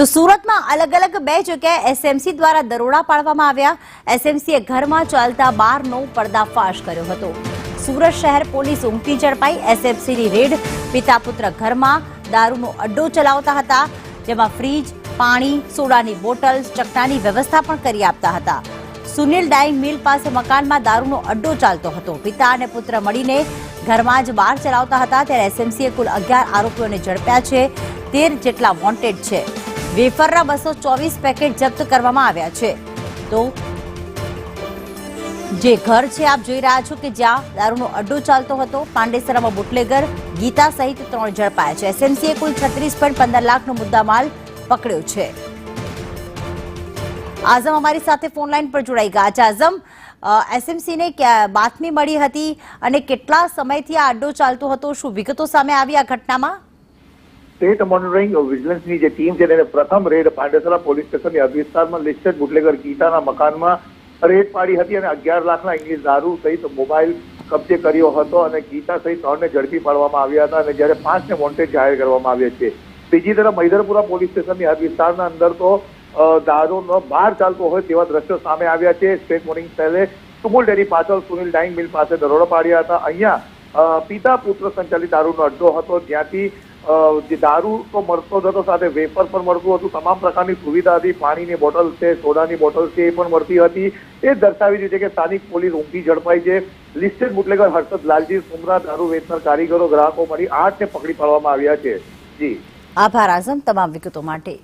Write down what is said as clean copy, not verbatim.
તો સુરતમાં અલગ અલગ બે જગ્યાએ એસએમસી દ્વારા દરોડા પાડવામાં આવ્યા। એસએમસીએ ઘરમાં ચાલતા બારનો પર્દાફાશ કર્યો હતો। સુરત શહેર પોલીસ ઉમટી ઝડપાઈ। એસએમસીની રેડ પિતા પુત્ર ઘરમાં દારૂનો અડ્ડો ચલાવતા હતા, જેમાં ફ્રીજ, પાણી, સોડાની બોટલ, ચકનાની વ્યવસ્થા પણ કરી આપતા હતા। સુનિલ ડાઇંગ મિલ પાસે મકાનમાં દારૂનો અડ્ડો ચાલતો હતો। પિતા અને પુત્ર મળીને ઘરમાં જ બાર ચલાવતા હતા। ત્યારે એસએમસીએ કુલ 11 આરોપીઓને ઝડપ્યા છે। 13 જેટલા વોન્ટેડ છે। વેફરના 224 પેકેટ જપ્ત કરવામાં આવ્યા છે। તો જે ઘર છે આપ જોઈ રહ્યા છો કે જ્યાં દારૂનો અડ્ડો ચાલતો હતો, પાંડેસરામાં બુટલેગર ગીતા સહિત 3 ઝડપાયા છે। એસએમસીએ કુલ 36.15 લાખનો મુદ્દામાલ પકડ્યો છે। આઝમ અમારી સાથે ફોન લાઈન પર જોડાઈ ગયા છે। આઝમ, એસએમસીને બાતમી મળી હતી અને કેટલા સમયથી આ અડ્ડો ચાલતો હતો, શું વિગતો સામે આવી આ ઘટનામાં? સ્ટેટ મોનિટરિંગ વિજિલન્સની જે ટીમ છે તેને પ્રથમ રેડ પાંડેસરા પોલીસ સ્ટેશનની હદ વિસ્તારમાં લિસ્ટેડ બુટલેગર ગીતાના મકાનમાં રેડ પાડી હતી અને 11 લાખના ઇંગ્લિશ દારૂ સહિત મોબાઈલ કબજે કર્યો હતો અને ગીતા સહિત 3ને ઝડપી પાડવામાં આવ્યા હતા અને જ્યારે 5ને વોન્ટેડ જાહેર કરવામાં આવ્યા છે। બીજી તરફ મૈદરપુરા પોલીસ સ્ટેશનની હદ વિસ્તારના અંદર તો દારૂનો બહાર ચાલતો હોય તેવા દ્રશ્યો સામે આવ્યા છે। સ્ટેટ મોર્નિંગ સેલે સુમુલ ડેરી પાછળ સુનિલ ડાઇંગ મિલ પાસે દરોડો પાડ્યા હતા। અહીંયા પિતા પુત્ર સંચાલિત દારૂનો અડ્ડો હતો, જ્યાંથી જે દારૂ તો મળતો જ હતો, સાથે વેફર પણ મળતું હતું, તમામ પ્રકારની સુવિધા હતી, પાણીની બોટલ છે, સોડાની બોટલ છે એ પણ મળતી હતી। એ દર્શાવી રહ્યું છે કે સ્થાનિક પોલીસ ઊંઘી ઝડપાઈ છે। લિસ્ટેડ બુટલેગર હર્ષદ લાલજી સુમરા, દારૂ વેચનાર કારીગરો, ગ્રાહકો મળી 8ને પકડી પાડવામાં આવ્યા છે। જી આભાર આઝમ તમામ વિગતો માટે।